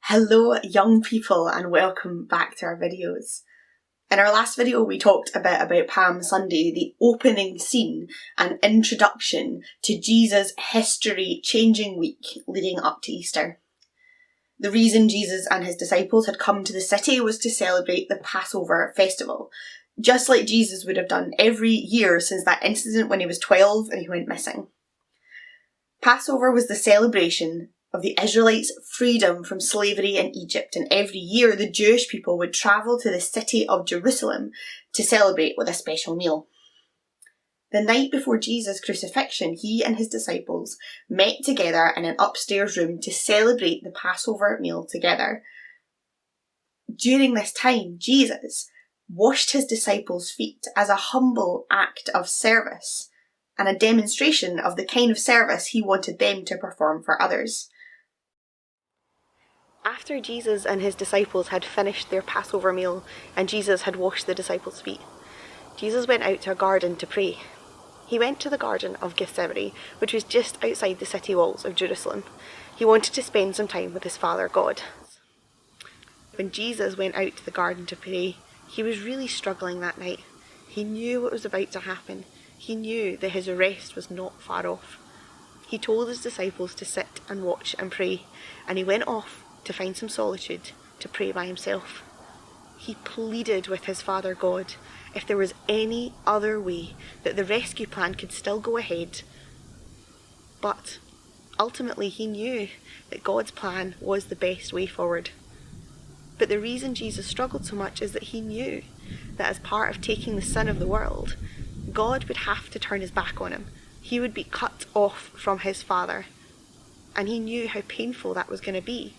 Hello young people, and welcome back to our videos. In our last video we talked a bit about Palm Sunday, the opening scene and introduction to Jesus' history-changing week leading up to Easter. The reason Jesus and his disciples had come to the city was to celebrate the Passover festival, just like Jesus would have done every year since that incident when he was 12 and he went missing. Passover was the celebration of the Israelites' freedom from slavery in Egypt, and every year the Jewish people would travel to the city of Jerusalem to celebrate with a special meal. The night before Jesus' crucifixion, he and his disciples met together in an upstairs room to celebrate the Passover meal together. During this time, Jesus washed his disciples' feet as a humble act of service and a demonstration of the kind of service he wanted them to perform for others. After Jesus and his disciples had finished their Passover meal and Jesus had washed the disciples' feet, Jesus went out to a garden to pray. He went to the Garden of Gethsemane, which was just outside the city walls of Jerusalem. He wanted to spend some time with his Father God. When Jesus went out to the garden to pray, he was really struggling that night. He knew what was about to happen. He knew that his arrest was not far off. He told his disciples to sit and watch and pray, and he went off to find some solitude to pray by himself. He pleaded with his Father God if there was any other way that the rescue plan could still go ahead. But ultimately he knew that God's plan was the best way forward. But the reason Jesus struggled so much is that he knew that as part of taking the sin of the world, God would have to turn his back on him. He would be cut off from his Father. And he knew how painful that was going to be.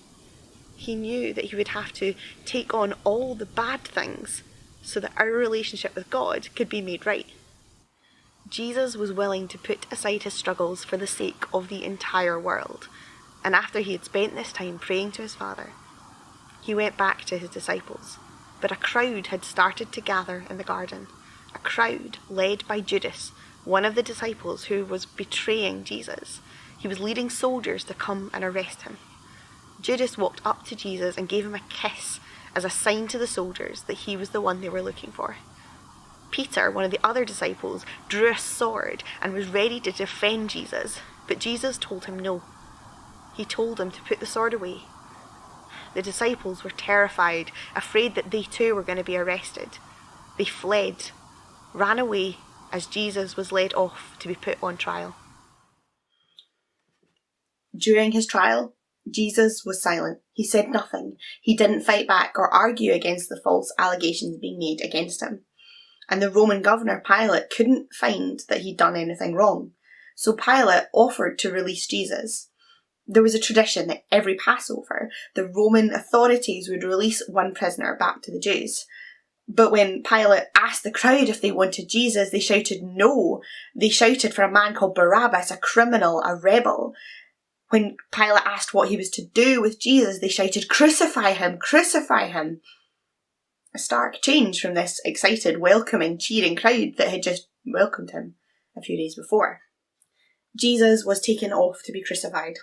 He knew that he would have to take on all the bad things so that our relationship with God could be made right. Jesus was willing to put aside his struggles for the sake of the entire world. And after he had spent this time praying to his Father, he went back to his disciples. But a crowd had started to gather in the garden. A crowd led by Judas, one of the disciples who was betraying Jesus. He was leading soldiers to come and arrest him. Judas walked up to Jesus and gave him a kiss as a sign to the soldiers that he was the one they were looking for. Peter, one of the other disciples, drew a sword and was ready to defend Jesus, but Jesus told him no. He told him to put the sword away. The disciples were terrified, afraid that they too were going to be arrested. They fled, ran away as Jesus was led off to be put on trial. During his trial, Jesus was silent. He said nothing. He didn't fight back or argue against the false allegations being made against him. And the Roman governor Pilate couldn't find that he'd done anything wrong. So Pilate offered to release Jesus. There was a tradition that every Passover, the Roman authorities would release one prisoner back to the Jews. But when Pilate asked the crowd if they wanted Jesus, they shouted no. They shouted for a man called Barabbas, a criminal, a rebel. When Pilate asked what he was to do with Jesus, they shouted, "Crucify him! Crucify him!" A stark change from this excited, welcoming, cheering crowd that had just welcomed him a few days before. Jesus was taken off to be crucified.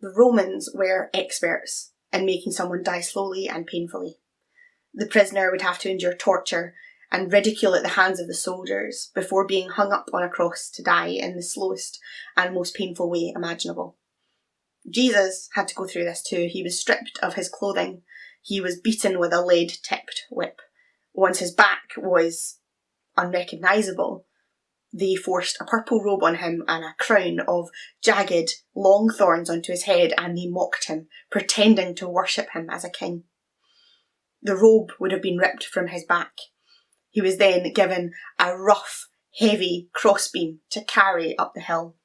The Romans were experts in making someone die slowly and painfully. The prisoner would have to endure torture and ridicule at the hands of the soldiers before being hung up on a cross to die in the slowest and most painful way imaginable. Jesus had to go through this too. He was stripped of his clothing. He was beaten with a lead-tipped whip. Once his back was unrecognisable, they forced a purple robe on him and a crown of jagged, long thorns onto his head, and they mocked him, pretending to worship him as a king. The robe would have been ripped from his back. He was then given a rough, heavy crossbeam to carry up the hill.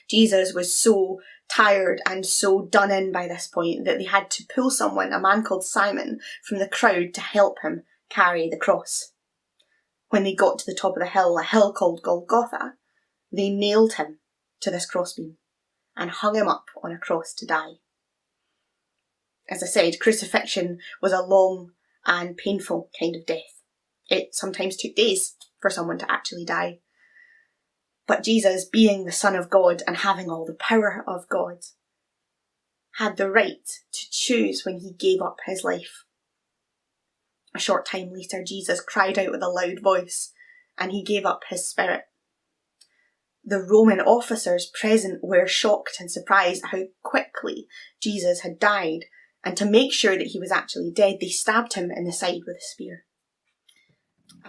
Jesus was so tired and so done in by this point that they had to pull someone, a man called Simon, from the crowd to help him carry the cross. When they got to the top of the hill, a hill called Golgotha, they nailed him to this crossbeam and hung him up on a cross to die. As I said, crucifixion was a long and painful kind of death. It sometimes took days for someone to actually die. But Jesus, being the Son of God and having all the power of God, had the right to choose when he gave up his life. A short time later, Jesus cried out with a loud voice, and he gave up his spirit. The Roman officers present were shocked and surprised at how quickly Jesus had died, and to make sure that he was actually dead, they stabbed him in the side with a spear.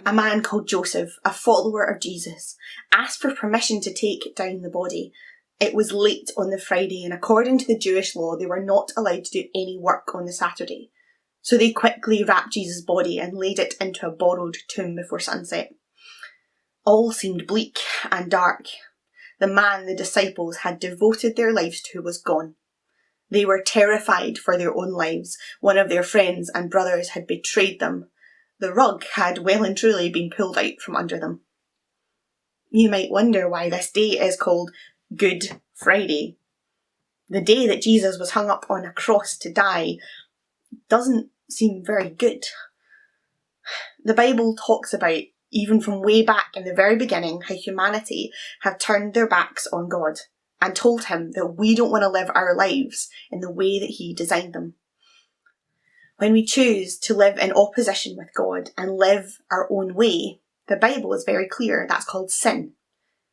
A man called Joseph, a follower of Jesus, asked for permission to take down the body. It was late on the Friday, and according to the Jewish law, they were not allowed to do any work on the Saturday. So they quickly wrapped Jesus' body and laid it into a borrowed tomb before sunset. All seemed bleak and dark. The man the disciples had devoted their lives to was gone. They were terrified for their own lives. One of their friends and brothers had betrayed them. The rug had well and truly been pulled out from under them. You might wonder why this day is called Good Friday. The day that Jesus was hung up on a cross to die doesn't seem very good. The Bible talks about, even from way back in the very beginning, how humanity have turned their backs on God and told him that we don't want to live our lives in the way that he designed them. When we choose to live in opposition with God and live our own way, the Bible is very clear that's called sin.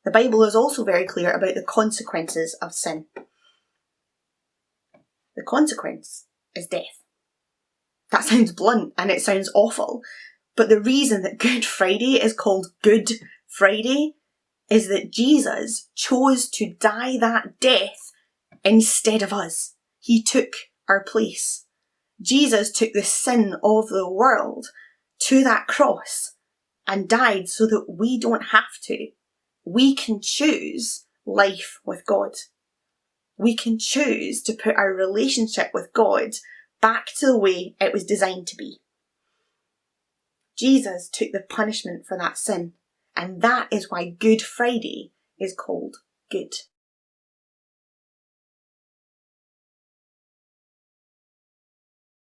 The Bible is also very clear about the consequences of sin. The consequence is death. That sounds blunt and it sounds awful, but the reason that Good Friday is called Good Friday is that Jesus chose to die that death instead of us. He took our place. Jesus took the sin of the world to that cross and died so that we don't have to. We can choose life with God. We can choose to put our relationship with God back to the way it was designed to be. Jesus took the punishment for that sin, and that is why Good Friday is called good.